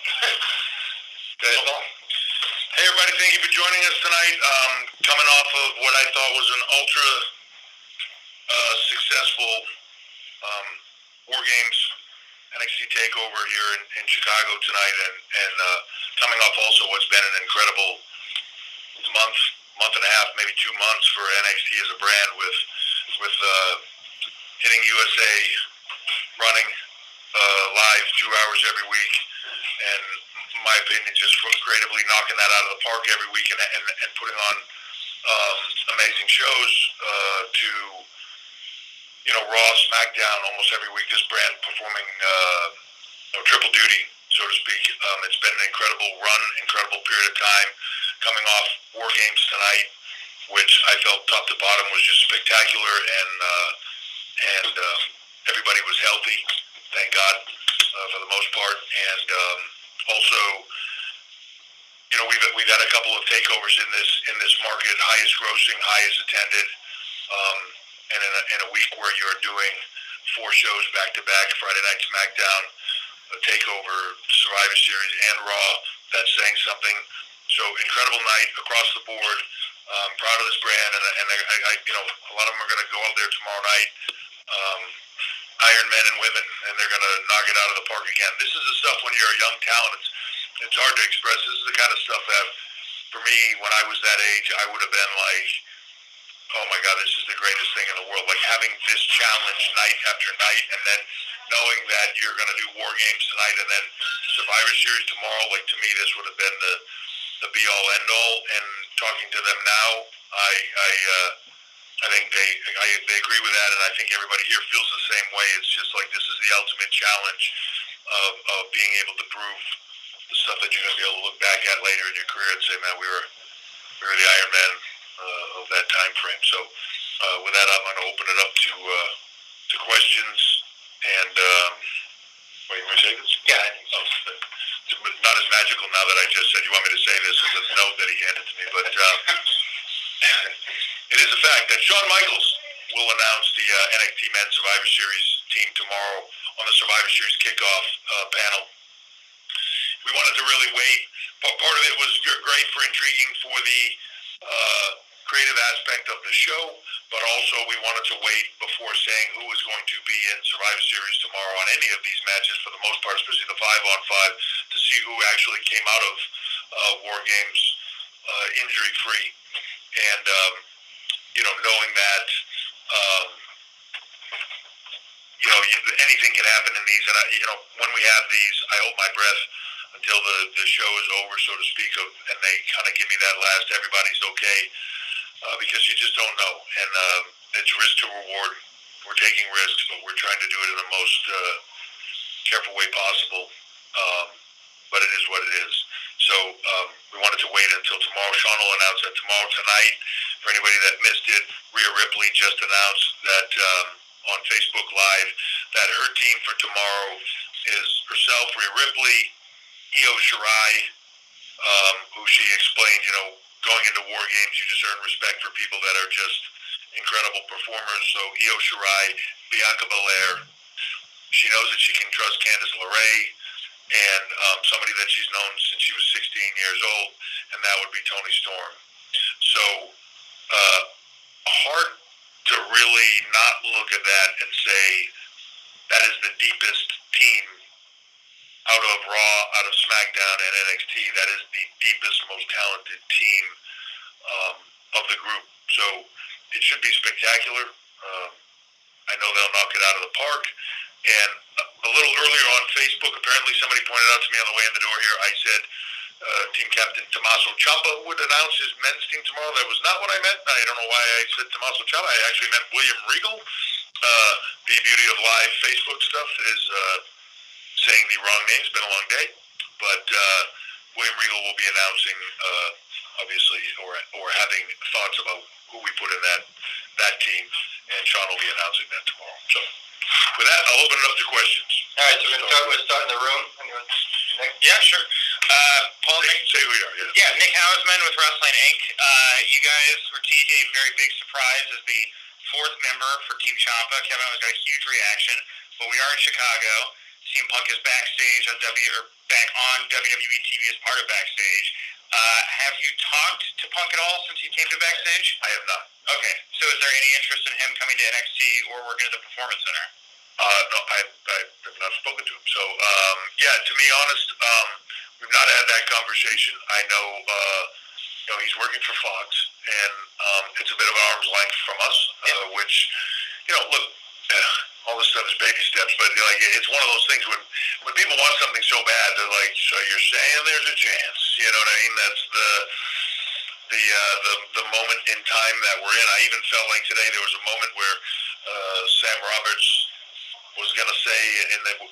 Good. Hey, everybody, thank you for joining us tonight. Coming off of what I thought was an ultra successful WarGames NXT TakeOver here in Chicago tonight, and coming off also what's been an incredible month and a half, maybe 2 months for NXT as a brand with hitting USA, running live 2 hours every week, and in my opinion, just creatively knocking that out of the park every week and putting on amazing shows to, Raw, SmackDown almost every week. This brand performing triple duty, so to speak. It's been an incredible run, incredible period of time. Coming off WarGames tonight, which I felt top to bottom was just spectacular, and everybody was healthy, thank God, for the most part. And also, we've had a couple of takeovers in this market, highest grossing, highest attended, and in a week where you're doing 4 shows back to back, Friday Night SmackDown, a takeover, Survivor Series, and Raw, that's saying something. So incredible night across the board. Proud of this brand, and I a lot of them are going to go out there tomorrow night, Iron Men and women, and they're going to knock it out of the park again. This is the stuff when you're a young talent. It's hard to express. This is the kind of stuff that, for me, when I was that age, I would have been like, oh my God, this is the greatest thing in the world. Like having this challenge night after night, and then knowing that you're going to do WarGames tonight and then Survivor Series tomorrow. Like, to me, this would have been the be all end all. And talking to them now, I think they agree with that, and I think everybody here feels the same way. It's just like this is the ultimate challenge of being able to prove the stuff that you're going to be able to look back at later in your career and say, man, we were the Iron Man of that time frame. So with that, I'm going to open it up to questions. And wait, you want to say this? Yeah, I think so. It's not as magical now that I just said you want me to say this as a note that he handed to me, but it is a fact that Shawn Michaels will announce the NXT Men's Survivor Series team tomorrow on the Survivor Series kickoff panel. We wanted to really wait. Part of it was great for intriguing for the creative aspect of the show, but also we wanted to wait before saying who was going to be in Survivor Series tomorrow on any of these matches, for the most part, especially the 5-on-5, to see who actually came out of WarGames injury-free. And, knowing that, anything can happen in these. And, when we have these, I hold my breath until the show is over, so to speak, and they kind of give me that last, everybody's okay, because you just don't know. And it's risk to reward. We're taking risks, but we're trying to do it in the most careful way possible. But it is what it is. So we wanted to wait until tomorrow. Shawn will announce that tomorrow. Tonight, for anybody that missed it, Rhea Ripley just announced that on Facebook Live that her team for tomorrow is herself, Rhea Ripley, Io Shirai, who she explained, going into WarGames, you just earn respect for people that are just incredible performers. So Io Shirai, Bianca Belair, she knows that she can trust Candice LeRae, and somebody that she's known since she was 16 years old, and that would be Toni Storm. So hard to really not look at that and say that is the deepest team out of Raw, out of SmackDown, and NXT. That is the deepest, most talented team of the group. So it should be spectacular. I know they'll knock it out of the park. And a little earlier on Facebook, apparently somebody pointed out to me on the way in the door here, I said Team Captain Tommaso Ciampa would announce his men's team tomorrow. That was not what I meant. I don't know why I said Tommaso Ciampa. I actually meant William Regal. The beauty of live Facebook stuff is saying the wrong name. It's been a long day. But William Regal will be announcing, obviously, or having thoughts about who we put in that team. And Shawn will be announcing that tomorrow. So with that, I'll open it up to questions. All right, so we're starting the room. Anyone? Nick? Yeah, sure. Paul, Say who you are. Yeah, Nick Hausman with Wrestling Inc. You guys were teasing a very big surprise as the 4th member for Team Ciampa. Kevin Owens got a huge reaction, but we are in Chicago. CM Punk is backstage on back on WWE TV as part of Backstage. Have you talked to Punk at all since he came to Backstage? I have not. Okay, so is there any interest in him coming to NXT or working at the Performance Center? No, I have not spoken to him. So, yeah, to be honest, we've not had that conversation. I know, he's working for Fox, and it's a bit of an arm's length from us, which, look, all this stuff is baby steps, but it's one of those things when people want something so bad, they're like, so you're saying there's a chance? You know what I mean? That's the moment in time that we're in. I even felt like today there was a moment where Sam Roberts was going to say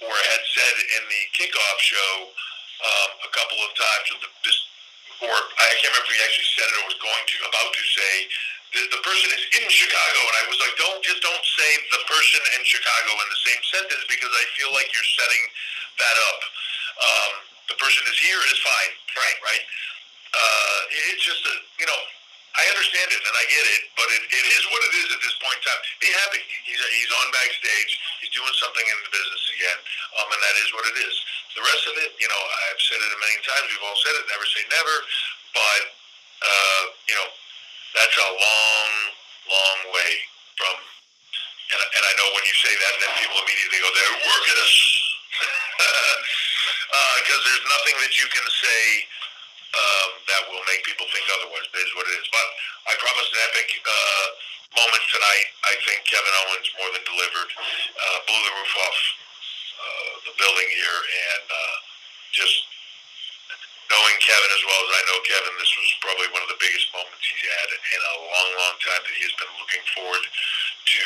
or had said in the kickoff show a couple of times, or I can't remember if he actually said it or was about to say, the person is in Chicago, and I was like, don't say the person in Chicago in the same sentence, because I feel like you're setting that up. The person is here is fine, right? It's just I understand it and I get it, but it is what it is at this point in time. Be happy. He's on Backstage. He's doing something in the business again, and that is what it is. The rest of it, I've said it a million times. We've all said it. Never say never, but that's a long, long way from. And I know when you say that, then people immediately go, "They're working us," because there's nothing that you can say that will make people think otherwise. It is what it is. But I promised an epic moment tonight. I think Kevin Owens more than delivered. Blew the roof off the building here, and just knowing Kevin as well as I know Kevin, this was probably one of the biggest moments he's had in a long, long time that he's been looking forward to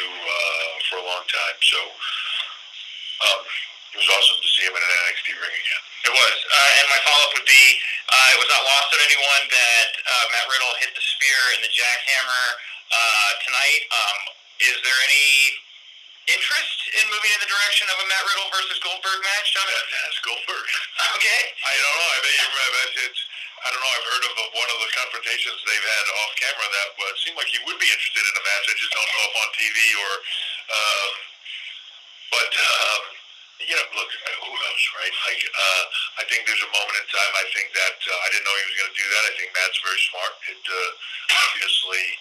for a long time. So it was awesome to see him in an NXT ring again. It was. And my follow-up would be, it was not lost on anyone that Matt Riddle hit the spear and the jackhammer tonight. Is there any interest in moving in the direction of a Matt Riddle versus Goldberg match? That's Goldberg. Okay. I don't know. I don't know. I've heard of one of the confrontations they've had off camera that seemed like he would be interested in a match. I just don't know if on TV or. Look, who knows, right? I think there's a moment in time. I think that I didn't know he was going to do that. I think Matt's very smart. It obviously.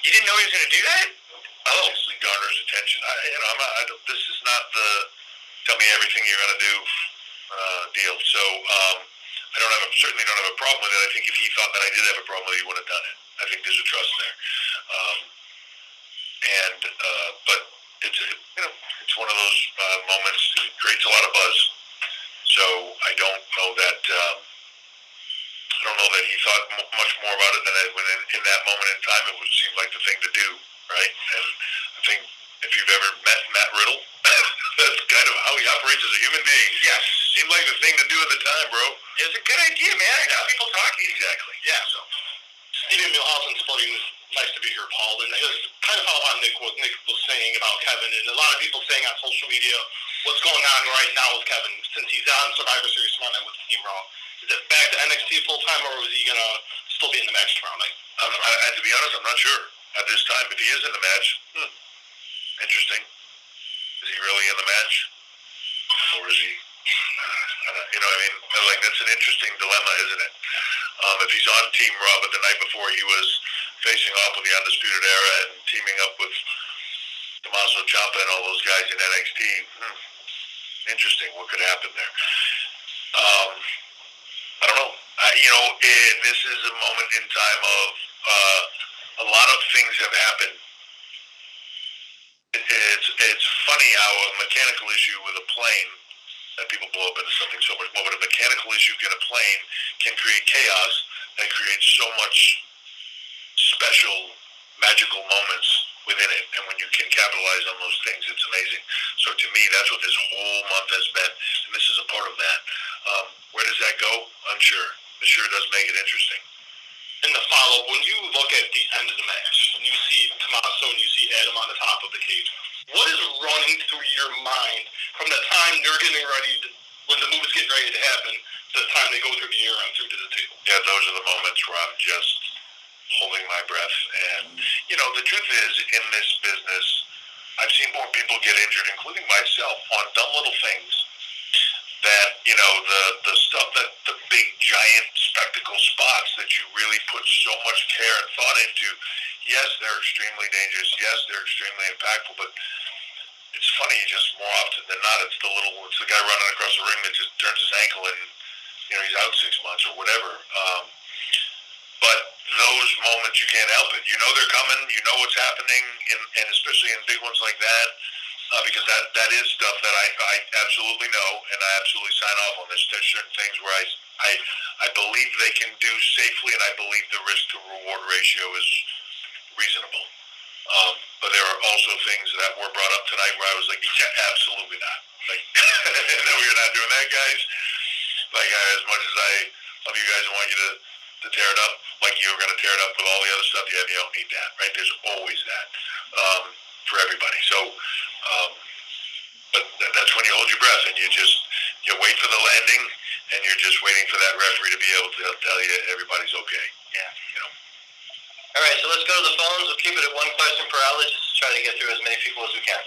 You didn't know he was going to do that? Obviously garners attention. This is not the tell me everything you're going to do deal. So I certainly don't have a problem with it. I think if he thought that I did have a problem with it, he would have done it. I think there's a trust there. But it's one of those moments that creates a lot of buzz. So I don't know that he thought much more about it than when in that moment in time it would seem like the thing to do, right? And I think if you've ever met Matt Riddle, that's kind of how he operates as a human being. Yes. Seemed like the thing to do at the time, bro. It's a good idea, man. I got people talking. Exactly. Yeah. So. Stephen Milhousen Sporting, nice to be here, Paul. And just kind of follow on what Nick was saying about Kevin, and a lot of people saying on social media what's going on right now with Kevin since he's on Survivor Series Monday with Team Raw. Is it back to NXT full time, or is he gonna still be in the match tomorrow night? To be honest, I'm not sure at this time. If he is in the match, interesting. Is he really in the match, or is he? That's an interesting dilemma, isn't it? If he's on Team Raw, but the night before he was facing off with the Undisputed Era and teaming up with Tommaso Ciampa and all those guys in NXT, interesting. What could happen there? I don't know. This is a moment in time of a lot of things have happened. It's funny how a mechanical issue with a plane that people blow up into something so much more, but a mechanical issue in a plane can create chaos that creates so much special, magical moments within it. And when you can capitalize on those things, it's amazing. So to me, that's what this whole month has been, and this is a part of that. Where does that go? Unsure. It sure does make it interesting. In the follow, when you look at the end of the match, and you see Tommaso and you see Adam on the top of the cage, what is running through your mind from the time they're getting ready, when the move is getting ready to happen, to the time they go through the air and through to the table? Yeah, those are the moments where I'm just holding my breath. And, the truth is, in this business, I've seen more people get injured, including myself, on dumb little things that, the stuff that the big giant spectacle spots that you really put so much care and thought into, yes, they're extremely dangerous. Yes, they're extremely impactful, but it's funny, just more often than not, it's the guy running across the ring that just turns his ankle and, he's out 6 months or whatever. But those moments, you can't help it. You know they're coming. You know what's happening, and especially in big ones like that, because that is stuff that I absolutely know, and I absolutely sign off on. There's certain things where I believe they can do safely, and I believe the risk-to-reward ratio is reasonable. But there are also things that were brought up tonight where I was like, yeah, absolutely not. Like, no, we're not doing that, guys. Like, as much as I love you guys and want you to tear it up, like you're going to tear it up with all the other stuff you have, you don't need that, right? There's always that for everybody. So, but that's when you hold your breath and you wait for the landing, and you're just waiting for that referee to be able to tell you everybody's okay. Yeah. All right, so let's go to the phones. We'll keep it at one question per outlet, just to try to get through as many people as we can.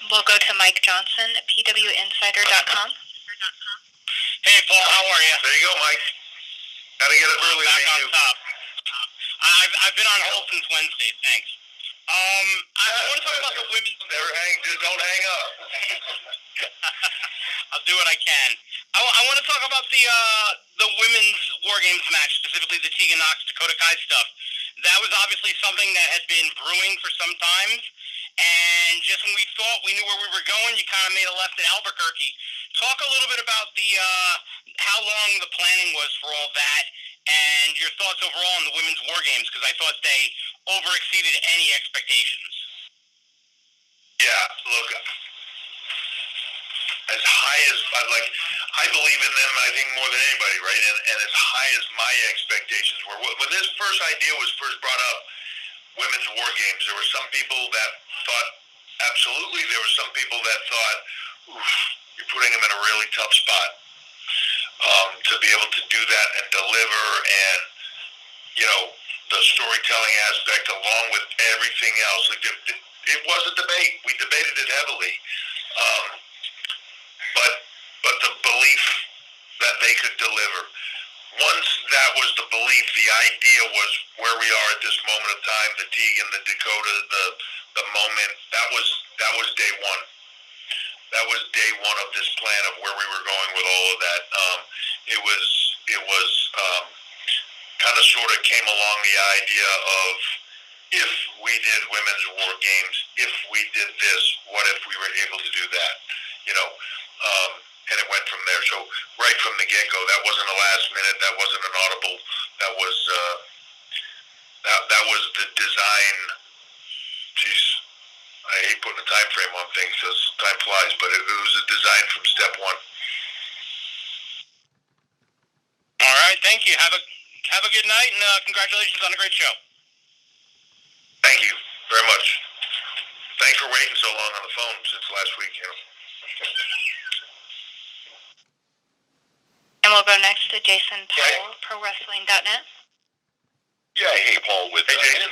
We'll go to Mike Johnson at pwinsider.com. Hey, Paul, how are you? There you go, Mike. Gotta get up early. Back on top. I've been on hold since Wednesday. Thanks. I want to talk about the women's. Just don't hang up. I'll do what I can. I want to talk about the women's WarGames match, specifically the Tegan Knox Dakota Kai stuff. That was obviously something that had been brewing for some time, and just when we thought we knew where we were going, you kind of made a left at Albuquerque. Talk a little bit about how long the planning was for all that, and your thoughts overall on the women's WarGames, because I thought they overexceeded any expectations. Yeah, look, as high as I believe in them, I think more than anybody, right? And as high as my expectations were, when this first idea was first brought up, women's WarGames, there were some people that thought absolutely. There were some people that thought, oof, you're putting them in a really tough spot to be able to do that and deliver, and the storytelling aspect along with everything else. Like it was a debate. We debated it heavily, but the belief that they could deliver. Once that was the belief, the idea was where we are at this moment of time. The Tegan, the Dakota, the moment. That was day one. That was day one of this plan of where we were going with all of that. It was kind of sort of came along the idea of, if we did women's WarGames, if we did this, what if we were able to do that? And it went from there. So right from the get-go, that wasn't a last minute. That wasn't an audible. That was the design. Geez, I hate putting a time frame on things because time flies, but it was a design from step one. All right, thank you. Have a good night, and congratulations on a great show. Thank you very much. Thanks for waiting so long on the phone since last week. And we'll go next to Jason Powell, ProWrestling.net. Yeah, hey, Paul, with Jason.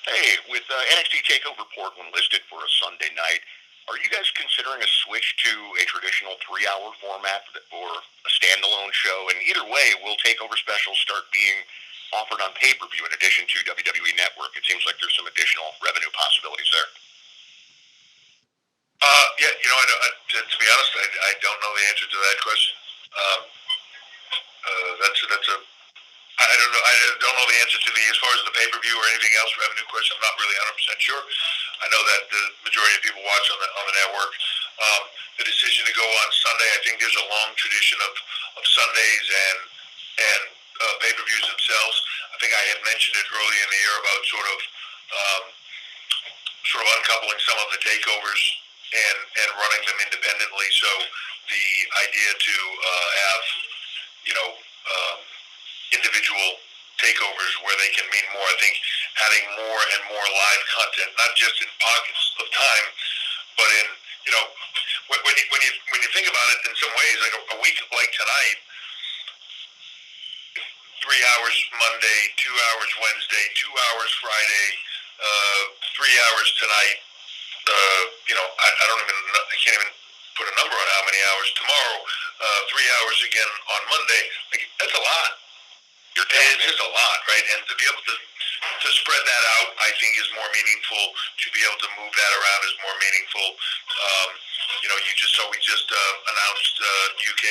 NXT TakeOver Portland listed for a Sunday night, are you guys considering a switch to a traditional 3-hour format for a standalone show? And either way, will TakeOver specials start being offered on pay-per-view in addition to WWE Network? It seems like there's some additional revenue possibilities there. To be honest, I don't know the answer to that question. I don't know the answer to as far as the pay-per-view or anything else revenue question. I'm not really 100% sure. I know that the majority of people watch on the network. The decision to go on Sunday, I think there's a long tradition of Sundays and pay-per-views themselves. I think I had mentioned it earlier in the year about sort of uncoupling some of the takeovers and running them independently. So the idea to have individual takeovers where they can mean more. I think adding more and more live content, not just in pockets of time, but in when you think about it in some ways, like a week like tonight, 3 hours Monday, 2 hours Wednesday, 2 hours Friday, 3 hours tonight. I can't even put a number on how many hours tomorrow, 3 hours again on Monday. Like, that's a lot. It's just a lot, right? And to be able to spread that out, I think, is more meaningful. To be able to move that around is more meaningful. We just announced UK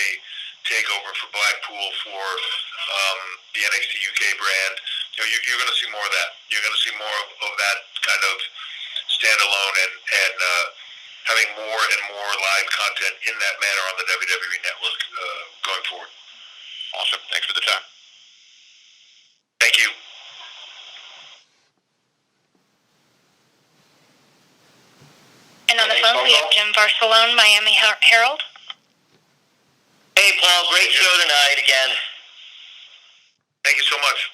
takeover for Blackpool for the NXT UK brand. You're going to see more of that. You're going to see more of that kind of standalone and having more and more live content in that manner on the WWE Network going forward. Awesome. Thanks for the time. Thank you. And on the phone, we have Jim Barcelone, Miami Herald. Hey, Paul, great show tonight again. Thank you so much.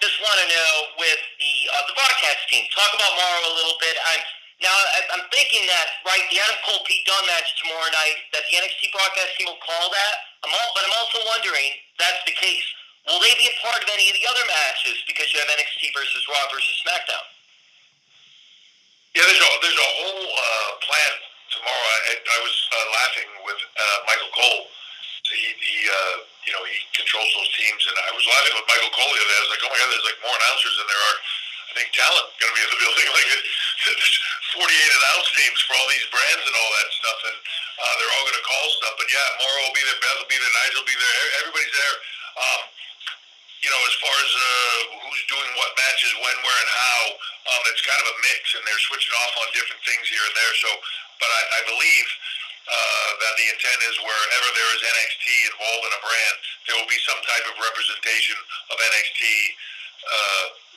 Just want to know with the broadcast team, talk about Morrow a little bit. I'm thinking that, right, the Adam Cole Pete Dunne match tomorrow night, that the NXT broadcast team will call that. But I'm also wondering, that's the case, will they be a part of any of the other matches because you have NXT versus Raw versus SmackDown? Yeah, there's a whole plan tomorrow. I was laughing with Michael Cole. He controls those teams, and I was laughing with Michael Cole the other day. I was like, oh my God, there's like more announcers than there are, I think, talent going to be in the building. Like, there's 48 announce teams for all these brands and all that stuff, and they're all going to call stuff. But yeah, Morrow will be there, Beth will be there, Nigel will be there, everybody's there. As far as who's doing what matches, when, where, and how, it's kind of a mix, and they're switching off on different things here and there. So, but I believe that the intent is wherever there is NXT involved in a brand, there will be some type of representation of NXT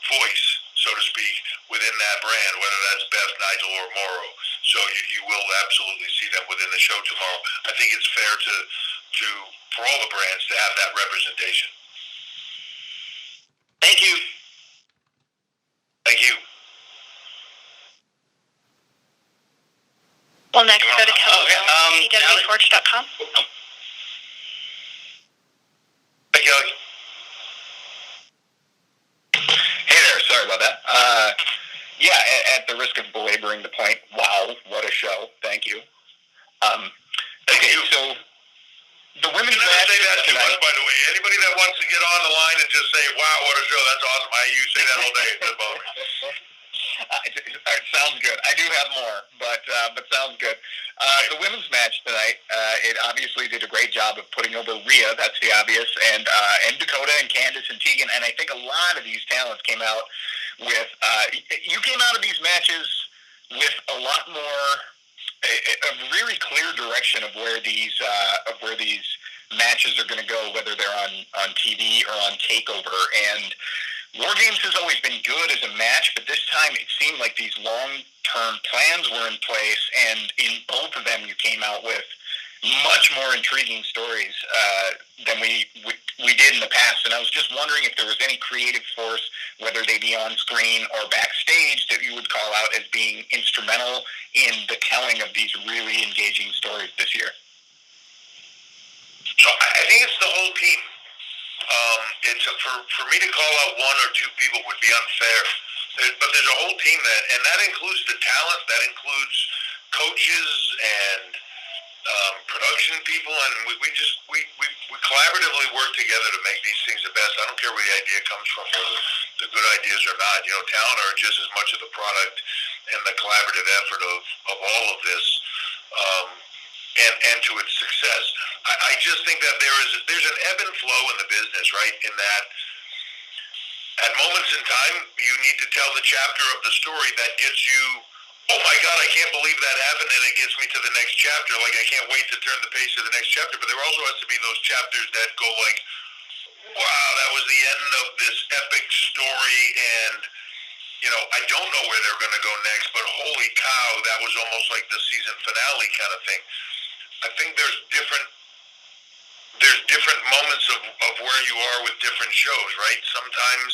voice, so to speak, within that brand, whether that's Beth, Nigel, or Morrow. So you will absolutely see them within the show tomorrow. I think it's fair to for all the brands to have that representation. Thank you. Thank you. Well, next go to PWForge.com. Hey, Kelly. Hey there, sorry about that. At the risk of belaboring the point, wow, what a show. Thank you. Thank you. So the women's match say that too tonight. much, by the way. Anybody that wants to get on the line and just say, wow, what a show, that's awesome. You say that all day. It's about me. It sounds good. I do have more, but sounds good. The women's match tonight, it obviously did a great job of putting over Rhea, that's the obvious, and Dakota and Candice and Tegan, and I think a lot of these talents came out with, you came out of these matches with a lot more, a really clear direction of where these matches are going to go, whether they're on TV or on TakeOver, and WarGames has always been good as a match, but this time it seemed like these long-term plans were in place, and in both of them you came out with much more intriguing stories than we did in the past. And I was just wondering if there was any creative force, whether they be on screen or backstage, that you would call out as being instrumental in the telling of these really engaging stories this year. So I think it's the whole team. For me to call out one or two people would be unfair. But there's a whole team and that includes the talent, that includes coaches and production people, and we collaboratively work together to make these things the best. I don't care where the idea comes from, whether the good ideas or not. Talent are just as much of the product and the collaborative effort of all of this. And to its success. I just think that there's an ebb and flow in the business, right? In that at moments in time, you need to tell the chapter of the story that gets you, oh my God, I can't believe that happened, and it gets me to the next chapter. Like, I can't wait to turn the page to the next chapter. But there also has to be those chapters that go like, wow, that was the end of this epic story, and I don't know where they're going to go next, but holy cow, that was almost like the season finale kind of thing. I think there's different moments of where you are with different shows, right? Sometimes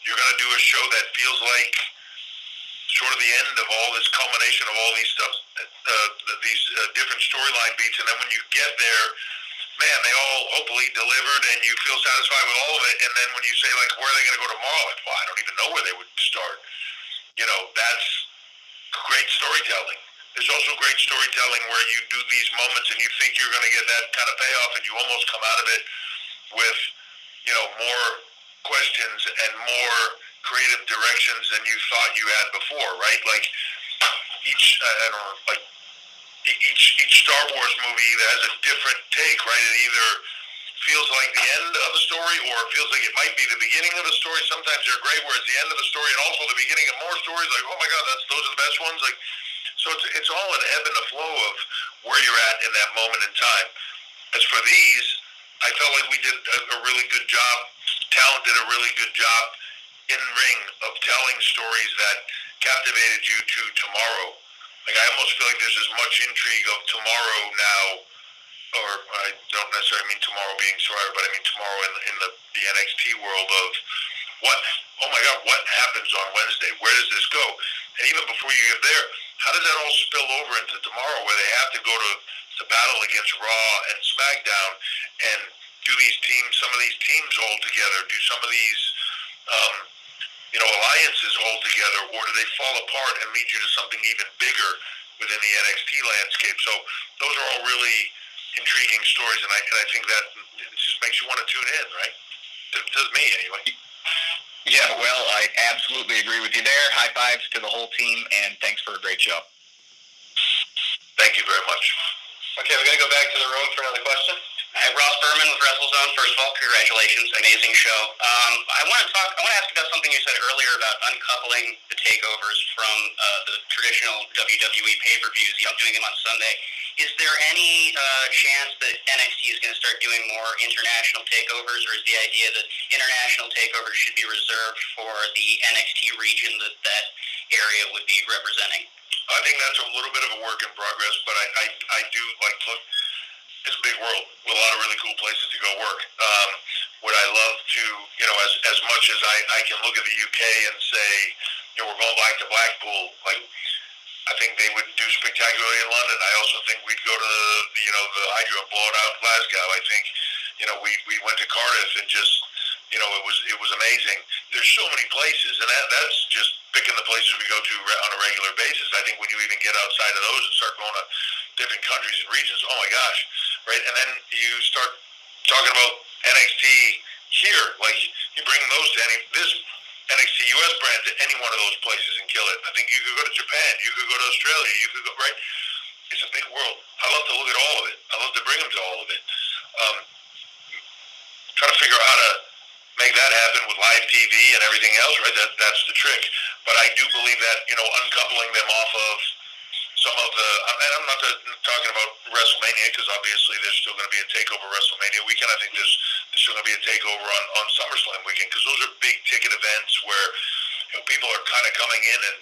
you're going to do a show that feels like sort of the end of all this culmination of all these stuff, these different storyline beats, and then when you get there, man, they all hopefully delivered, and you feel satisfied with all of it. And then when you say, like, where are they going to go tomorrow? Like, well, I don't even know where they would start. That's great storytelling. there's also great storytelling where you do these moments and you think you're going to get that kind of payoff, and you almost come out of it with, more questions and more creative directions than you thought you had before, right? Like each Star Wars movie either has a different take, right? It either feels like the end of the story, or it feels like it might be the beginning of the story. Sometimes they're great where it's the end of the story and also the beginning of more stories. Like, oh my God, those are the best ones. Like, so it's all an ebb and a flow of where you're at in that moment in time. As for these, I felt like we did a really good job. Talent did a really good job in ring of telling stories that captivated you to tomorrow. Like, I almost feel like there's as much intrigue of tomorrow now, or I don't necessarily mean tomorrow being Survivor, but I mean tomorrow in the NXT world of oh my God, what happens on Wednesday? Where does this go? And even before you get there, how does that all spill over into tomorrow, where they have to go to battle against Raw and SmackDown and do these teams, some of these teams hold together, do some of these, alliances hold together, or do they fall apart and lead you to something even bigger within the NXT landscape? So those are all really intriguing stories, and I think that it just makes you want to tune in, right? To me, anyway. Yeah, well, I absolutely agree with you there. High fives to the whole team, and thanks for a great show. Thank you very much. Okay, we're going to go back to the room for another question. Hi, Ross Berman with WrestleZone. First of all, congratulations. Amazing show. I want to ask about something you said earlier about uncoupling the takeovers from the traditional WWE pay-per-views, doing them on Sunday. Is there any chance that NXT is going to start doing more international takeovers, or is the idea that international takeovers should be reserved for the NXT region that area would be representing? I think that's a little bit of a work in progress, but I do like look. It's a big world with a lot of really cool places to go work. Would I love to, as much as I can look at the UK and say, we're going back to Blackpool, like, I think they would do spectacularly in London. I also think we'd go to the Hydro and blow it out in Glasgow. I think, we went to Cardiff and just, it was amazing. There's so many places, and that's just picking the places we go to on a regular basis. I think when you even get outside of those and start going to different countries and regions, oh my gosh, right? And then you start talking about NXT here, like you bring those to this NXT US brand to any one of those places and kill it. I think you could go to Japan, you could go to Australia, you could go, right? It's a big world. I love to look at all of it. I love to bring them to all of it. Try to figure out how to make that happen with live TV and everything else, right? That's the trick. But I do believe that, uncoupling them off of some of the, and I'm not talking about WrestleMania, because obviously there's still going to be a TakeOver WrestleMania weekend. I think there's still going to be a TakeOver on SummerSlam weekend, because those are big ticket events where people are kind of coming in, and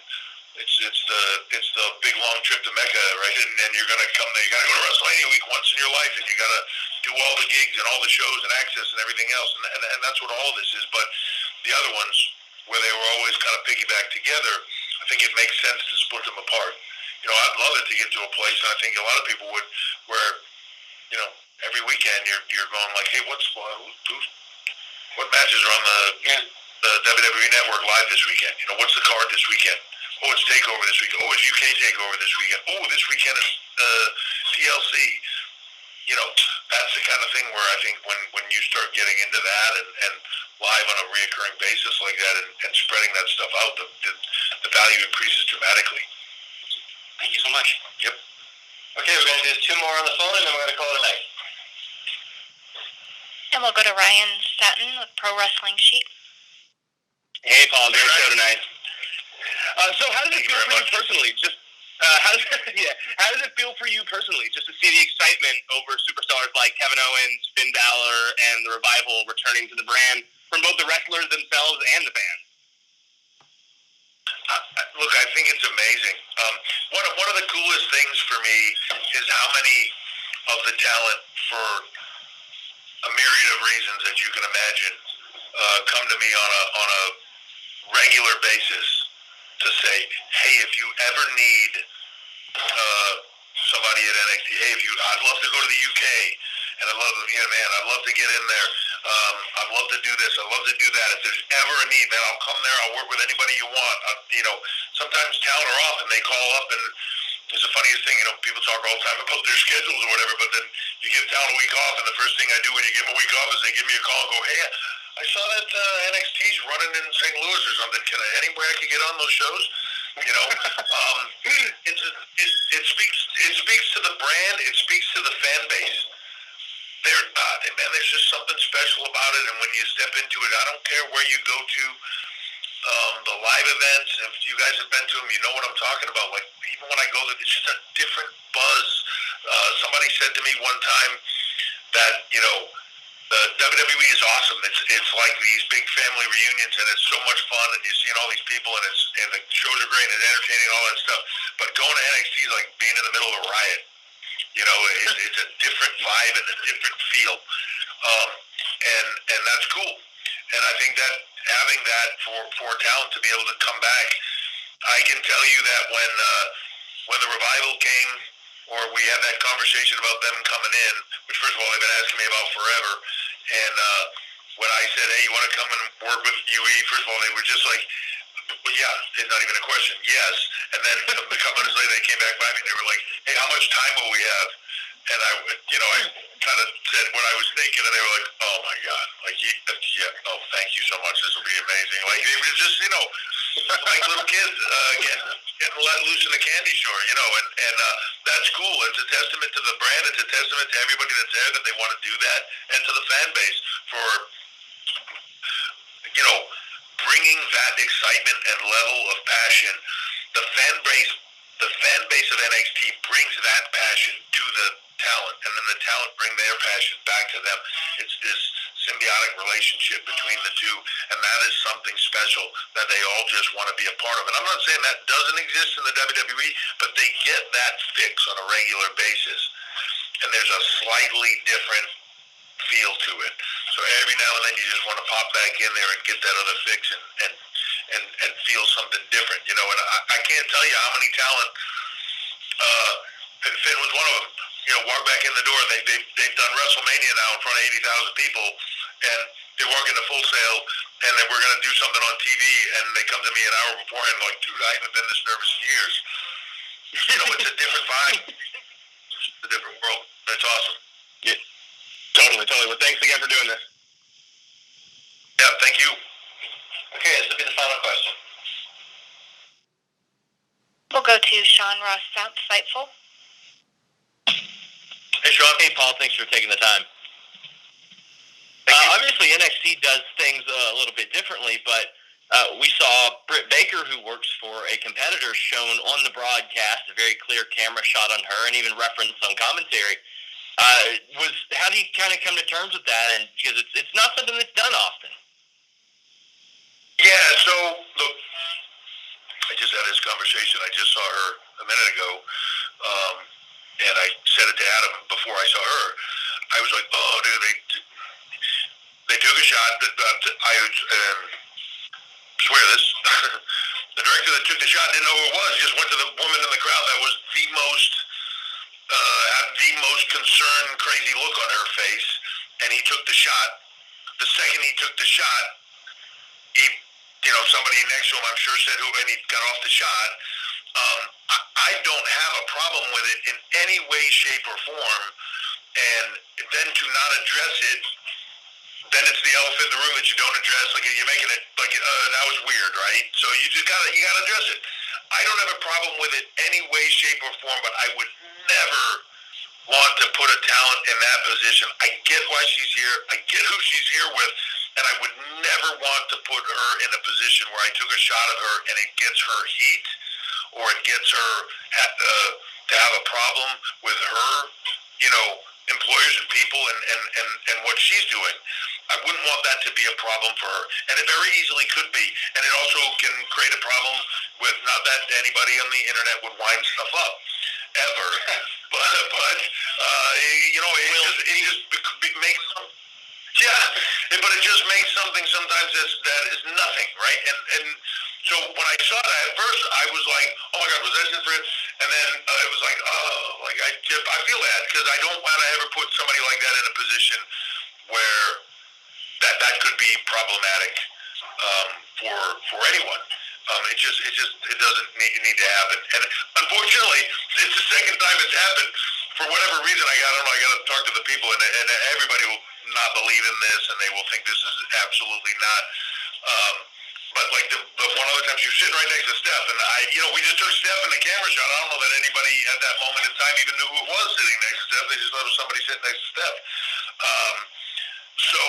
it's the big long trip to Mecca, right? And you're going to come there. You got to go to WrestleMania week once in your life, and you got to do all the gigs and all the shows and access and everything else, and that's what all of this is. But the other ones, where they were always kind of piggybacked together, I think it makes sense to split them apart. I'd love it to get to a place, and I think a lot of people would, where, every weekend you're going like, hey, what matches are on the WWE Network live this weekend? What's the card this weekend? Oh, it's TakeOver this weekend. Oh, it's UK TakeOver this weekend. Oh, this weekend is TLC. That's the kind of thing where I think when you start getting into that and live on a reoccurring basis like that and spreading that stuff out, the value increases dramatically. Thank you so much. Yep. Okay, we're going to do 2 more on the phone, and then we're going to call it a night. And we'll go to Ryan Satin with Pro Wrestling Sheet. Hey, Paul. Great show tonight. So how does it feel for you personally? How does it feel for you personally, just to see the excitement over superstars like Kevin Owens, Finn Balor, and the Revival returning to the brand from both the wrestlers themselves and the fans? Look, I think it's amazing. One of the coolest things for me is how many of the talent, for a myriad of reasons that you can imagine, come to me on a regular basis to say, hey, if you ever need somebody at NXT, hey, I'd love to go to the UK, and I'd love to get in there. I'd love to do this. I'd love to do that. If there's ever a need, man, I'll come there. I'll work with anybody you want. Sometimes talent are off, and they call up and it's the funniest thing, people talk all the time about their schedules or whatever, but then you give talent a week off, and the first thing I do when you give them a week off is they give me a call and go, hey, I saw that NXT's running in St. Louis or something. Anywhere I can get on those shows? It speaks to the brand. It speaks to the fan base. There's just something special about it, and when you step into it, I don't care where you go to. The live events, if you guys have been to them, you know what I'm talking about. Like, even when I go there, it's just a different buzz. Somebody said to me one time that, the WWE is awesome. It's like these big family reunions, and it's so much fun, and you're seeing all these people, and the shows are great and entertaining and all that stuff. But going to NXT is like being in the middle of a riot. It's a different vibe and a different feel. And that's cool. And I think that having that for talent to be able to come back, I can tell you that when the revival came, or we had that conversation about them coming in, which first of all they've been asking me about forever, and when I said, hey, you want to come and work with UE, first of all they were just like, well, yeah, it's not even a question, yes. And then a couple minutes later they came back by me and they were like, hey, how much time will we have? And I kind of said what I was thinking, and they were like, oh my God, like, yeah, oh, thank you so much, this will be amazing. Like, they were just, like little kids getting let loose in a candy store, and that's cool. It's a testament to the brand. It's a testament to everybody that's there that they want to do that, and to the fan base for, bringing that excitement and level of passion. The fan base of NXT brings that passion to the talent, and then the talent bring their passion back to them. It's this symbiotic relationship between the two, and that is something special that they all just want to be a part of. And I'm not saying that doesn't exist in the WWE, but they get that fix on a regular basis, and there's a slightly different feel to it. So every now and then you just want to pop back in there and get that other fix and feel something different, And I can't tell you how many talent, Finn was one of them. Walk back in the door, and they've done WrestleMania now in front of 80,000 people, and they walk into Full Sail, and then we're going to do something on TV, and they come to me an hour beforehand, like, dude, I haven't been this nervous in years. It's a different vibe. It's a different world. It's awesome. Yeah, totally. Well, thanks again for doing this. Yeah, thank you. Okay, this will be the final question. We'll go to Sean Ross South, Fightful. Hey, Sean. Hey, Paul. Thanks for taking the time. Obviously, NXT does things a little bit differently, but we saw Britt Baker, who works for a competitor, shown on the broadcast, a very clear camera shot on her, and even referenced on commentary. How do you kind of come to terms with that? And because it's not something that's done often. Yeah. So look, I just had this conversation. I just saw her a minute ago, and I said it to Adam before I saw her. I was like, oh, dude, they took a shot. I swear this. The director that took the shot didn't know who it was. Just went to the woman in the crowd that was had the most concerned, crazy look on her face, and he took the shot. The second he took the shot, somebody next to him, I'm sure, said who, and he got off the shot. I don't have a problem with it in any way, shape, or form, and then to not address it, then it's the elephant in the room that you don't address. Like, you're making it like that was weird, right? So you gotta address it. I don't have a problem with it any way, shape, or form, but I would never want to put a talent in that position. I get why she's here. I get who she's here with, and I would never want to put her in a position where I took a shot at her and it gets her heat, or it gets her to have a problem with her, employers and people and what she's doing. I wouldn't want that to be a problem for her, and it very easily could be. And it also can create a problem with, not that anybody on the internet would wind stuff up ever, but it just makes some. Yeah, but it just makes something sometimes that is nothing, right? And so when I saw that at first, I was like, oh my God, was that different? And then it was like, oh, like I feel bad because I don't want to ever put somebody like that in a position where that could be problematic for anyone. It doesn't need to happen. And unfortunately, it's the second time it's happened. For whatever reason, I got to talk to the people, and everybody will not believe in this, and they will think this is absolutely not. But like the one other time, she was sitting right next to Steph, and we just took Steph in the camera shot. I don't know that anybody at that moment in time even knew who was sitting next to Steph. They just thought it was somebody sitting next to Steph. So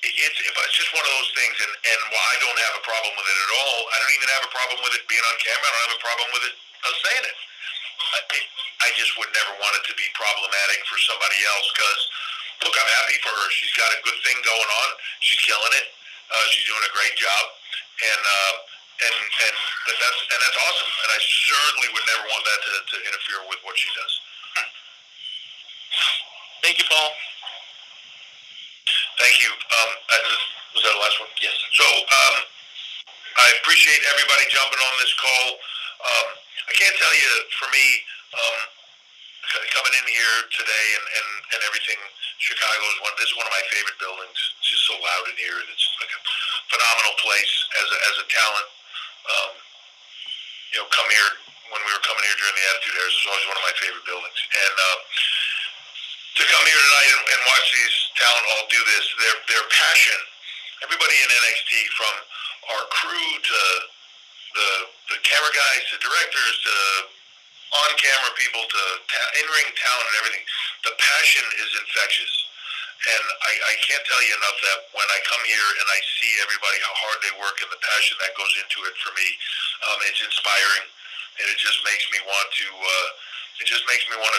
it's just one of those things, and while I don't have a problem with it at all, I don't even have a problem with it being on camera. I don't have a problem with it saying it. I just would never want it to be problematic for somebody else because, look, I'm happy for her. She's got a good thing going on. She's killing it. She's doing a great job, and that's awesome. And I certainly would never want that to interfere with what she does. Thank you, Paul. Thank you. Was that the last one? Yes. So I appreciate everybody jumping on this call. I can't tell you, for me, coming in here today and everything, Chicago this is one of my favorite buildings. It's just so loud in here, and it's like a phenomenal place as a talent. Come here when we were coming here during the Attitude Era. It's always one of my favorite buildings, and to come here tonight and watch these talent all do this, their passion. Everybody in NXT, from our crew to the camera guys to directors to on-camera people to in-ring talent and everything, the passion is infectious. And I can't tell you enough that when I come here and I see everybody, how hard they work and the passion that goes into it for me, it's inspiring, and it just makes me want to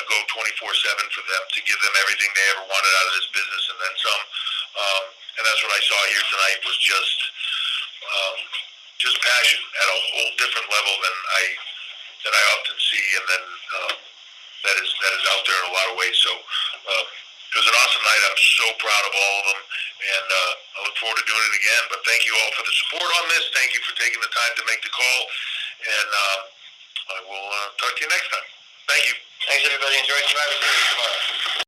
go 24/7 for them, to give them everything they ever wanted out of this business and then some. And that's what I saw here tonight, was just passion at a whole different level than I often see, and then that is out there in a lot of ways. So it was an awesome night. I'm so proud of all of them, and I look forward to doing it again. But thank you all for the support on this. Thank you for taking the time to make the call, and I will talk to you next time. Thank you. Thanks, everybody. Enjoy Survivor Series tomorrow.